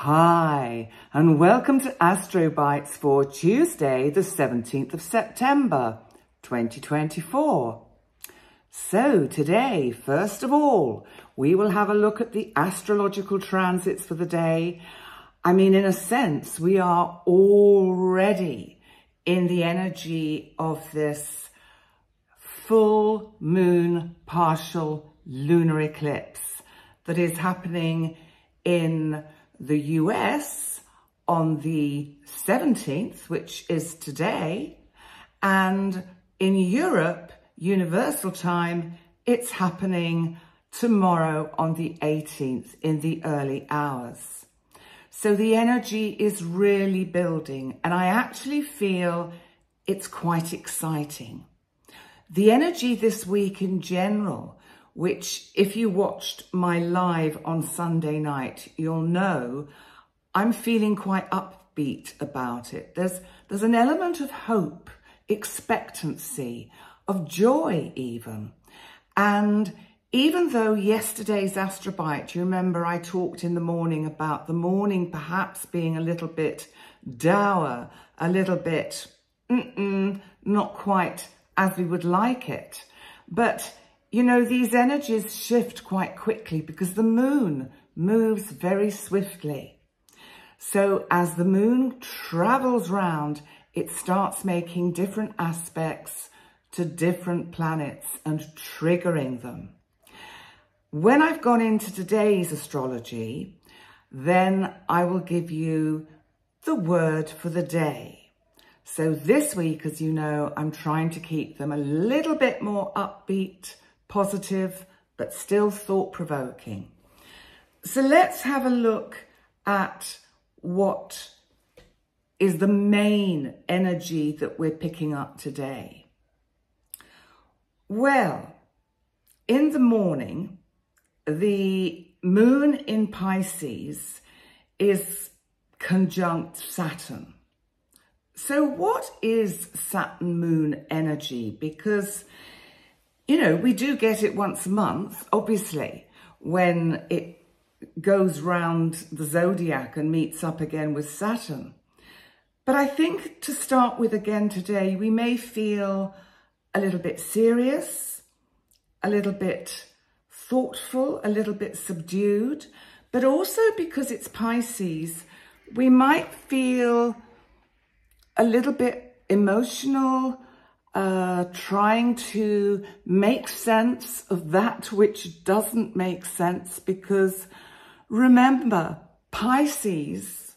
Hi, and welcome to Astro Bites for Tuesday, the 17th of September, 2024. So today, first of all, we will have a look at the astrological transits for the day. I mean, in a sense, we are already in the energy of this full moon partial lunar eclipse that is happening in the US on the 17th, which is today, and in Europe, Universal Time, it's happening tomorrow on the 18th in the early hours. So the energy is really building, and I actually feel it's quite exciting. The energy this week in general, which if you watched my live on Sunday night, you'll know I'm feeling quite upbeat about it. There's an element of hope, expectancy, of joy even. And even though yesterday's Astro Bite, you remember I talked in the morning about the morning perhaps being a little bit dour, a little bit not quite as we would like it. But you know, these energies shift quite quickly because the moon moves very swiftly. So as the moon travels round, it starts making different aspects to different planets and triggering them. When I've gone into today's astrology, then I will give you the word for the day. So this week, as you know, I'm trying to keep them a little bit more upbeat, positive, but still thought-provoking. So let's have a look at what is the main energy that we're picking up today. Well, in the morning, the moon in Pisces is conjunct Saturn. So what is Saturn-Moon energy? Because you know, we do get it once a month, obviously, when it goes round the zodiac and meets up again with Saturn. But I think to start with again today, we may feel a little bit serious, a little bit thoughtful, a little bit subdued, but also because it's Pisces, we might feel a little bit emotional, trying to make sense of that which doesn't make sense, because remember, Pisces,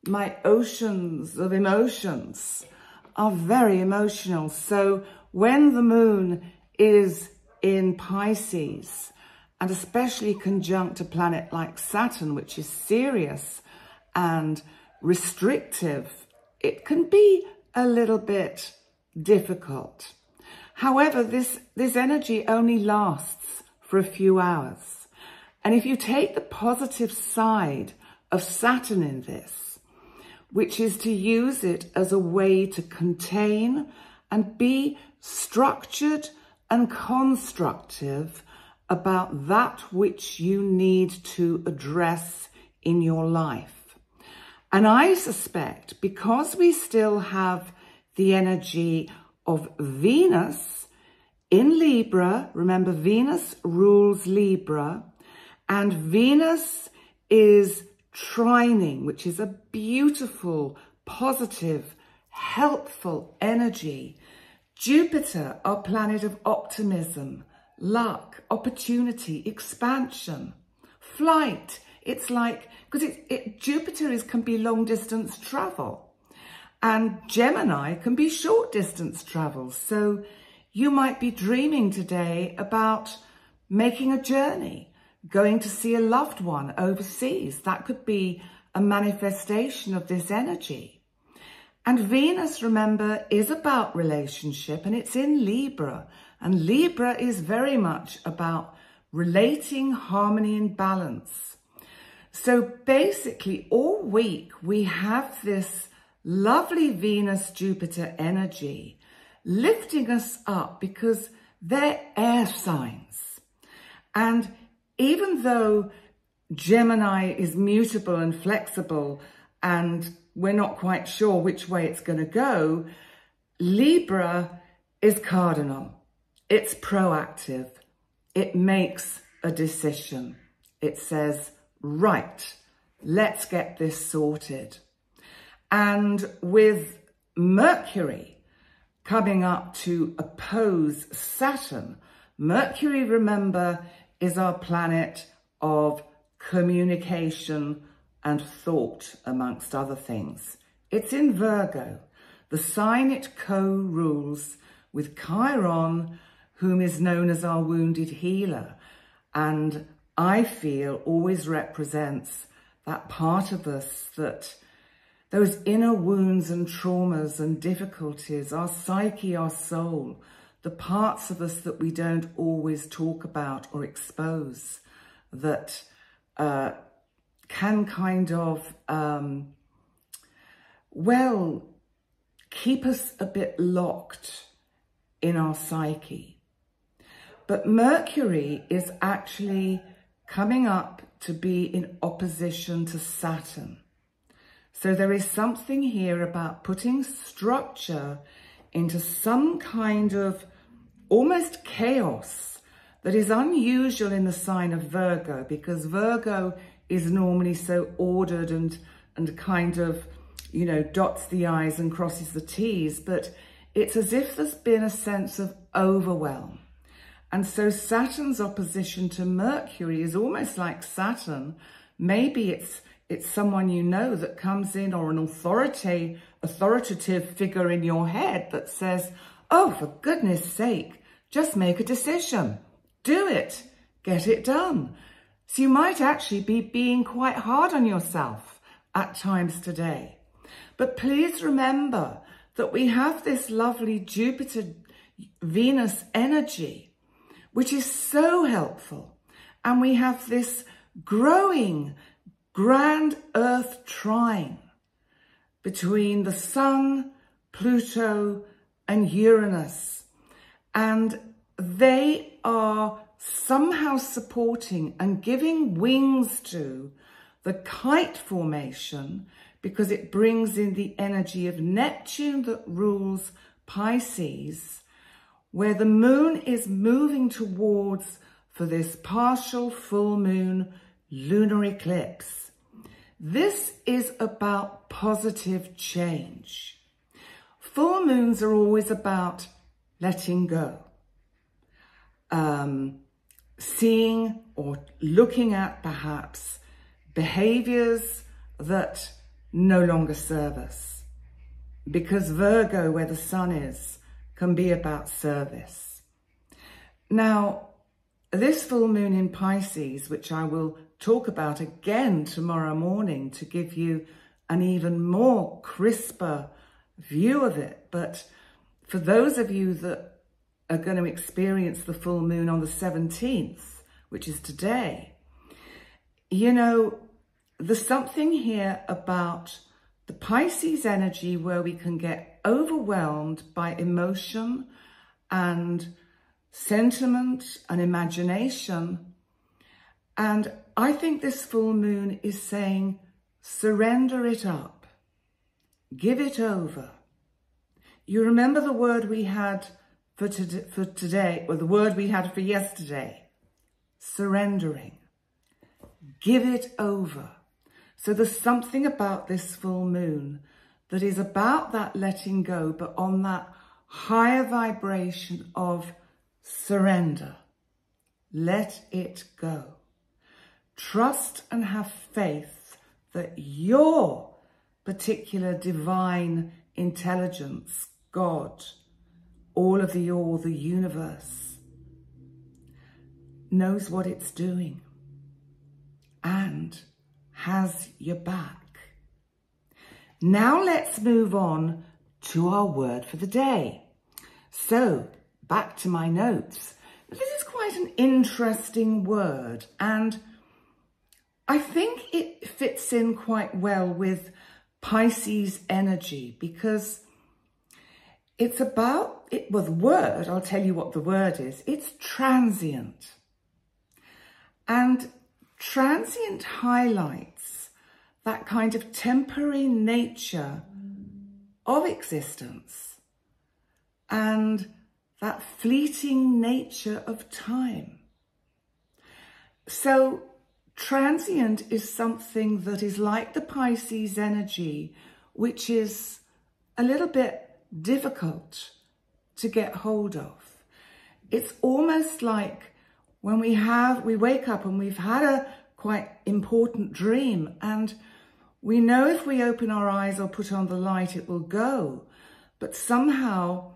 my oceans of emotions, are very emotional. So when the moon is in Pisces, and especially conjunct a planet like Saturn, which is serious and restrictive, it can be a little bit difficult. However, this energy only lasts for a few hours. And if you take the positive side of Saturn in this, which is to use it as a way to contain and be structured and constructive about that which you need to address in your life. And I suspect because we still have the energy of Venus in Libra. Remember, Venus rules Libra, and Venus is trining, which is a beautiful, positive, helpful energy. Jupiter, our planet of optimism, luck, opportunity, expansion, flight. It's like, because Jupiter can be long distance travel. And Gemini can be short distance travel. So you might be dreaming today about making a journey, going to see a loved one overseas. That could be a manifestation of this energy. And Venus, remember, is about relationship, and it's in Libra. And Libra is very much about relating, harmony and balance. So basically all week we have this lovely Venus-Jupiter energy lifting us up because they're air signs. And even though Gemini is mutable and flexible, and we're not quite sure which way it's going to go. Libra is cardinal. It's proactive. It makes a decision. It says, right, let's get this sorted. And with Mercury coming up to oppose Saturn, Mercury, remember, is our planet of communication and thought, amongst other things. It's in Virgo, the sign it co-rules with Chiron, whom is known as our wounded healer, and I feel always represents that part of us that those inner wounds and traumas and difficulties, our psyche, our soul, the parts of us that we don't always talk about or expose, that can kind of, well, keep us a bit locked in our psyche. But Mercury is actually coming up to be in opposition to Saturn. So there is something here about putting structure into some kind of almost chaos that is unusual in the sign of Virgo, because Virgo is normally so ordered and kind of, you know, dots the I's and crosses the T's, but it's as if there's been a sense of overwhelm. And so Saturn's opposition to Mercury is almost like Saturn. Maybe it's someone you know that comes in, or an authoritative figure in your head that says, oh, for goodness sake, just make a decision. Do it. Get it done. So you might actually be being quite hard on yourself at times today. But please remember that we have this lovely Jupiter-Venus energy, which is so helpful. And we have this growing grand Earth trine between the Sun, Pluto, and Uranus. And they are somehow supporting and giving wings to the kite formation, because it brings in the energy of Neptune that rules Pisces, where the moon is moving towards for this partial full moon lunar eclipse. This is about positive change. Full moons are always about letting go, seeing or looking at perhaps behaviors that no longer serve us, because Virgo, where the sun is, can be about service. Now, this full moon in Pisces, which I will talk about again tomorrow morning to give you an even more crisper view of it, but for those of you that are going to experience the full moon on the 17th, which is today, you know, there's something here about the Pisces energy where we can get overwhelmed by emotion and sentiment and imagination. And I think this full moon is saying, surrender it up, give it over. You remember the word we had for today, or the word we had for yesterday, surrendering, give it over. So there's something about this full moon that is about that letting go, but on that higher vibration of surrender. Let it go. Trust and have faith that your particular divine intelligence, God, all, the universe, knows what it's doing and has your back. Now let's move on to our word for the day. So back to my notes. This is quite an interesting word, and I think it fits in quite well with Pisces energy, because it's about it. Well, the word, I'll tell you what the word is. It's transient. And transient highlights that kind of temporary nature of existence and that fleeting nature of time. So transient is something that is like the Pisces energy, which is a little bit difficult to get hold of. It's almost like when we wake up and we've had a quite important dream, and we know if we open our eyes or put on the light, it will go. But somehow,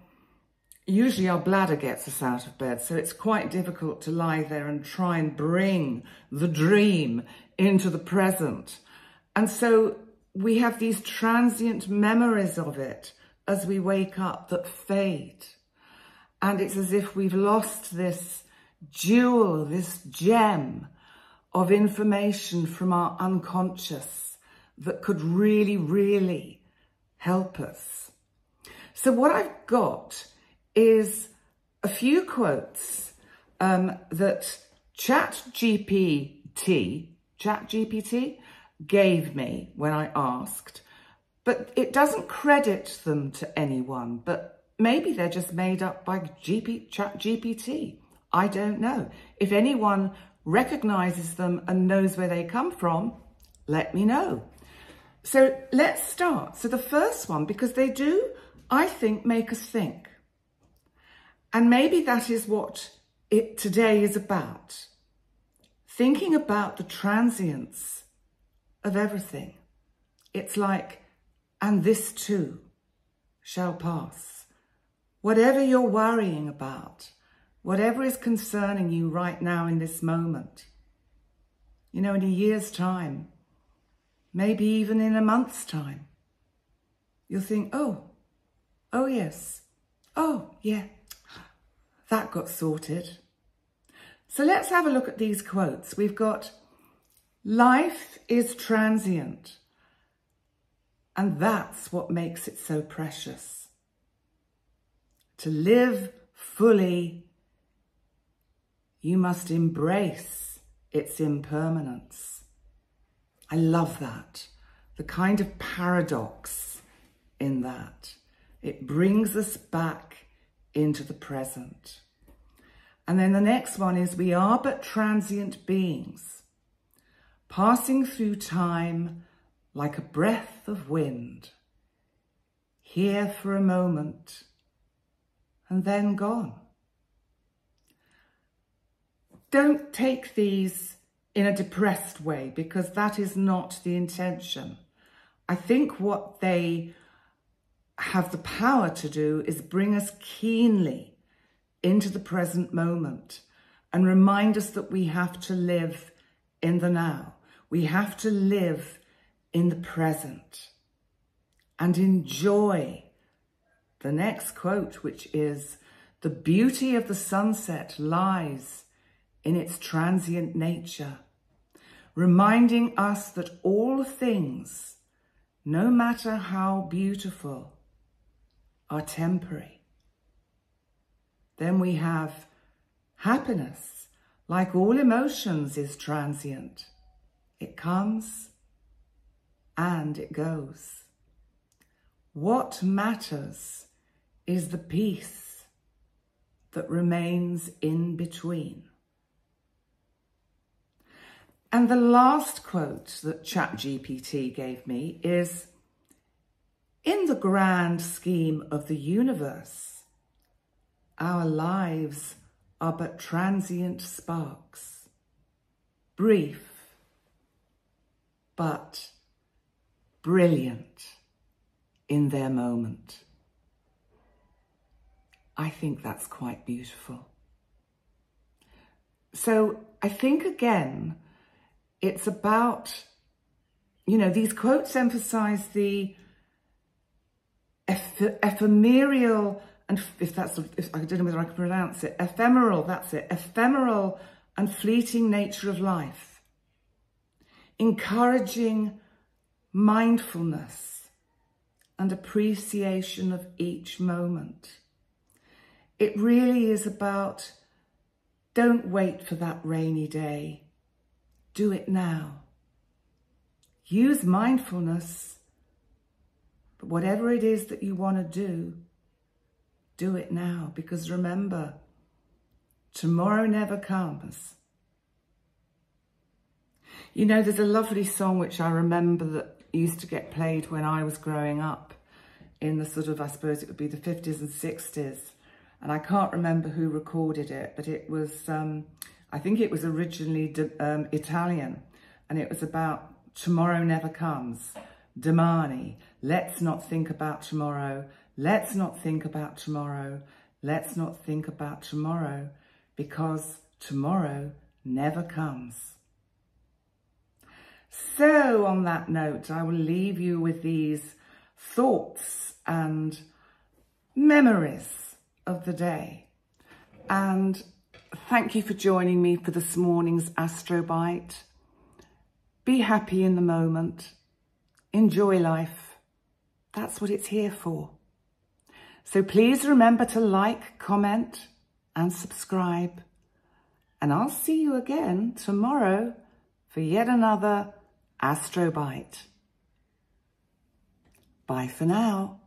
usually our bladder gets us out of bed, so it's quite difficult to lie there and try and bring the dream into the present. And so we have these transient memories of it as we wake up that fade. And it's as if we've lost this jewel, this gem of information from our unconscious that could really, really help us. So what I've got is a few quotes that ChatGPT gave me when I asked, but it doesn't credit them to anyone, but maybe they're just made up by ChatGPT. I don't know. If anyone recognizes them and knows where they come from, let me know. So let's start. So the first one, because they do, I think, make us think. And maybe that is what today is about. Thinking about the transience of everything. It's like, and this too shall pass. Whatever you're worrying about, whatever is concerning you right now in this moment, you know, in a year's time, maybe even in a month's time, you'll think, oh yes, oh yeah, that got sorted. So let's have a look at these quotes. We've got, life is transient, and that's what makes it so precious. To live fully, you must embrace its impermanence. I love that. The kind of paradox in that. It brings us back into the present. And then the next one is, we are but transient beings, passing through time like a breath of wind, here for a moment and then gone. Don't take these in a depressed way, because that is not the intention. I think what they have the power to do is bring us keenly into the present moment and remind us that we have to live in the now. We have to live in the present and enjoy the next quote, which is, the beauty of the sunset lies in its transient nature, reminding us that all things, no matter how beautiful, are temporary. Then we have happiness, like all emotions, is transient. It comes and it goes. What matters is the peace that remains in between. And the last quote that ChatGPT gave me is, in the grand scheme of the universe, our lives are but transient sparks, brief but brilliant in their moment. I think that's quite beautiful. So I think, again, it's about, you know, these quotes emphasize the ephemeral, and if I don't know whether I can pronounce it, ephemeral, that's it, ephemeral and fleeting nature of life, encouraging mindfulness and appreciation of each moment. It really is about, don't wait for that rainy day. do it now. Use mindfulness, but whatever it is that you want to do it now. Because remember, tomorrow never comes. You know, there's a lovely song which I remember that used to get played when I was growing up in the sort of, I suppose it would be the 50s and 60s. And I can't remember who recorded it, but it was, I think it was originally Italian. And it was about tomorrow never comes. Domani. Let's not think about tomorrow. Let's not think about tomorrow. Let's not think about tomorrow, because tomorrow never comes. So on that note, I will leave you with these thoughts and memories of the day. And thank you for joining me for this morning's Astro Bite. Be happy in the moment. Enjoy life. That's what it's here for. So please remember to like, comment and subscribe. And I'll see you again tomorrow for yet another Astro Bite. Bye for now.